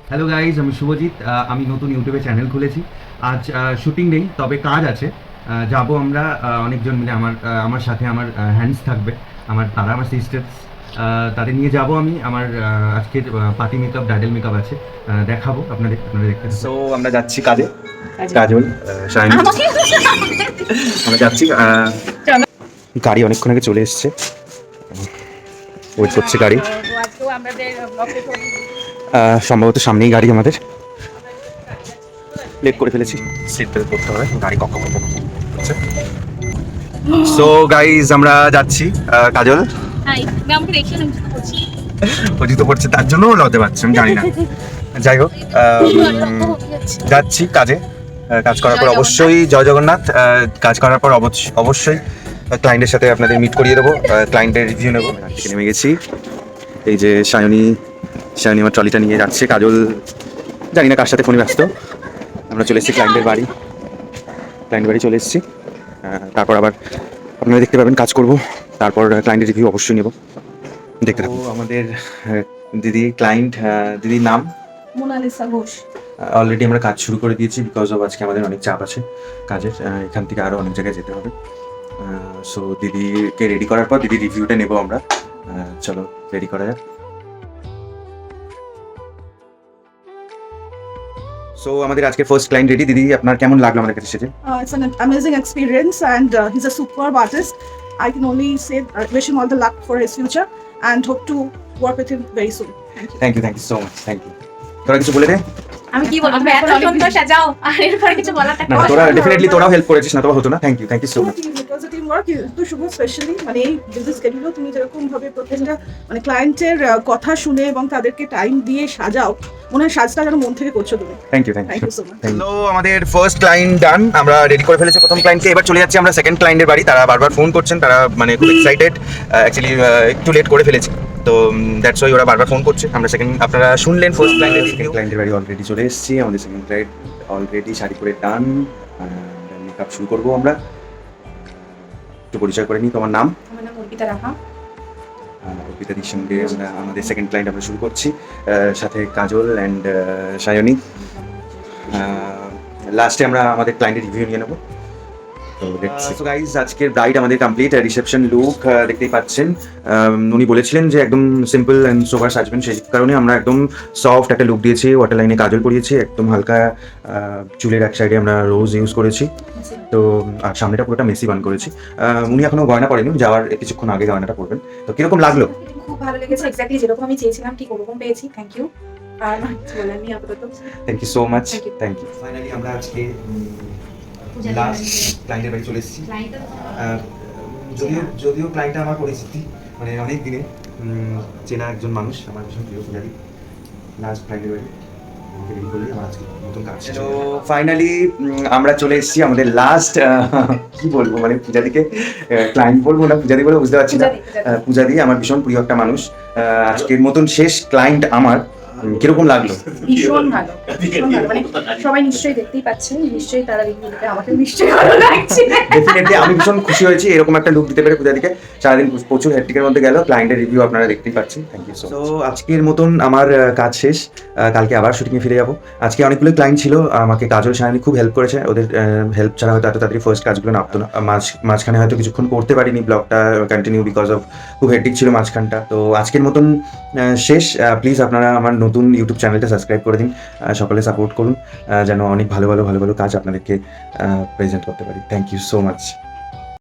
Hello guys, আমি শুভজিৎ। আমি নতুন ইউটিউবে চ্যানেল খুলেছি। আজ শুটিং নেই, তবে কাজ আছে। যাব আমরা অনেকজন মিলে। আমার সাথে আমার হ্যান্ডস থাকবে, আমার সিস্টার্স, তাদের নিয়ে যাব আমি। আমার আজকের পার্টি মেকআপ, ব্রাইডাল মেকআপ আছে, দেখাবো আপনারা দেখতে। সো আমরা যাচ্ছি কাজে। কাজল, শাইনি, আমরা যাচ্ছি। গাড়ি অনেকক্ষণ আগে চলে এসছে, ওয়েট করছে গাড়ি। সম্ভবত সামনেই গাড়ি, আমাদের লেট করে ফেলেছি, সিট বেল্ট করতে হবে, গাড়ি কখন হচ্ছে। সো গাইজ আমরা যাচ্ছি। কাজল অজিত পড়ছে, তার জন্য লজ্জা পাচ্ছে, আমি জানি না। যাই হোক, যাচ্ছি কাজে। কাজ করার পর অবশ্যই জয় জগন্নাথ। কাজ করার পর অবশ্যই ক্লায়েন্টের সাথে আপনাদের মিট করিয়ে দেবো, ক্লায়েন্টের রিভিউ নেবো। থেকে নেমে গেছি, এই যে সায়নী আমার ট্রলিটা নিয়ে যাচ্ছে। কাজল জানি না কার সাথে ফোনে ব্যস্ত। আমরা চলে এসেছি ক্লায়েন্টের বাড়ি চলে এসেছি। তারপর আবার আপনারা দেখতে পাবেন, কাজ করব, তারপর ক্লায়েন্টের রিভিউ অবশ্যই নেব, দেখতে থাকুন। আমাদের দিদি ক্লায়েন্ট, দিদির নাম মোনালিসা ঘোষ। অলরেডি আমরা কাজ শুরু করে দিয়েছি, বিকজ অফ আজকে আমাদের অনেক চাপ আছে কাজের। এখান থেকে আরও অনেক জায়গায় যেতে হবে। সো দিদিকে রেডি করার পর দিদির রিভিউটা নেব আমরা। চলো রেডি করা যাক। সো আমাদের আজকে ফার্স্ট ক্লায়েন্ট রেডি। দিদি, আপনার কেমন লাগলো আমাদের কাছে সেজে? It's an amazing experience and he's a superb artist. I can only say wish him all the luck for his future and hope to work with him very soon. Thank you so much, thank you. তোরা কিছু বলে দে। আমি কি বলবো, এত সুন্দর সাজাও আর এরপর কিছু বলার থাকে না, তোরা ডেফিনেটলি তোরাও হেল্প করেছিস, না তো হতো না। Thank you so much. Because the teamwork তো শুভ স্পেশালি মানে এই বিজনেস স্কেডিউলে তুমি যেরকম ভাবে প্রত্যেকটা মানে ক্লায়েন্টের কথা শুনে এবং তাদেরকে টাইম দিয়ে সাজাও, মনে হয় সাজটা যেন মন থেকে করছো তুমি। Thank you so much. Hello, আমাদের ফার্স্ট ক্লায়েন্ট ডান, আমরা রেডি করে ফেলেছি প্রথম ক্লায়েন্টকে। এবার চলে যাচ্ছি আমরা সেকেন্ড ক্লায়েন্টের বাড়ি। তারা বারবার ফোন করছেন, তারা মানে খুব এক্সাইটেড। অ্যাকচুয়ালি একটু লেট করে ফেলেছি, তো দ্যাটস ওয়াই ওরা বারবার ফোন করছে। আমরা আপনারা শুনলেন ফার্স্ট ক্লায়েন্টের বাড়ি অলরেডি চলে এসেছি। আমাদের সেকেন্ড ক্লায়েন্ট অলরেডি শাড়ি করে ডান। মেকআপ শুরু করবো আমরা। একটু পরিচয় করে নিই, তোমার নাম? আমার নাম অর্পিতা রাহা। অর্পিতাদির সঙ্গে আমরা আমাদের সেকেন্ড ক্লায়েন্ট আমরা শুরু করছি, সাথে কাজল অ্যান্ড সায়নী। লাস্টে আমরা আমাদের ক্লায়েন্টের রিভিউ নিয়ে নেবো। তো গাইজ, আজকের ব্রাইড আমাদের কমপ্লিট। রিসেপশন লুক দেখতেই পাচ্ছেন। উনি বলেছিলেন যে একদম সিম্পল অ্যান্ড সোবার সাজবেন, সেই কারণে আমরা একদম সফট একটা লুক দিয়েছি। ওয়াটার লাইনে কাজল পরিয়েছি, একদম হালকা চুলের এক সাইডে আমরা রোজ ইউজ করেছি। তো আর সামনেটা পুরোটা মেসি বান করেছি। উনি এখনো গয়না পরেনি, যাওয়ার কিছুক্ষণ আগে গয়নাটা পরবেন। তো কিরকম লাগলো? খুব ভালো লেগেছে, এক্স্যাক্টলি যেরকম আমি চেয়েছিলাম ঠিক ওরকম পেয়েছি। Thank you. আর বলার নেই আপাতত। Thank you so much, thank you. Finally আমরা আজকে লাস্ট ক্লায়েন্টের বাড়ি চলে এসেছি। যদিও ক্লায়েন্টটা আমার পরিচিতি, মানে অনেক দিনে চেনা একজন মানুষ, আমার ভীষণ প্রিয় পূজারি। লাস্ট ক্লায়েন্টের বাড়ি তো ফাইনালি আমরা চলে এসেছি আমাদের লাস্ট, কি বলবো, মানে পূজাদিকে ক্লায়েন্ট বলবো না পূজাদি বলে বুঝতে পারছি না। পূজাদি আমার ভীষণ প্রিয় একটা মানুষ। আজকের মতন শেষ ক্লায়েন্ট আমার। কিরকম লাগলো? ভীষণ ভালো, মানে সবাই নিশ্চয়ই দেখতেই পাচ্ছেন, নিশ্চয়ই তারা রিভিউ দিতে, আমাকে নিশ্চয়ই ভালো লাগছে। ডেফিনেটলি আমি ভীষণ খুশি হয়েছি এরকম একটা লুক দিতে পেরে পূজাদিকে। সারাদিন প্রচুর হেক্টিকের মধ্যে গেল, ক্লায়েন্টের রিভিউ আপনারা দেখতেই পাচ্ছেন। থ্যাংক ইউ সো আজকের মতন আমার কাজ শেষ। কালকে আবার শুটিংয়ে ফিরে যাবো। আজকে অনেকগুলো ক্লায়েন্ট ছিল, আমাকে কাজল সায়নী খুব হেল্প করেছে। ওদের হেল্প ছাড়া হয়তো এত তাড়াতাড়ি ফার্স্ট কাজগুলো নামতো না। মাঝখানে হয়তো কিছুক্ষণ করতে পারিনি ব্লগটা কন্টিনিউ, বিকজ অফ খুব হেক্টিক ছিল মাঝখানটা। তো আজকের মতন শেষ। প্লিজ আপনারা আমার নতুন ইউটিউব চ্যানেলটা সাবস্ক্রাইব করে দিন, সকলে সাপোর্ট করুন, যেন অনেক ভালো ভালো কাজ আপনাদেরকে প্রেজেন্ট করতে পারি। Thank you so much.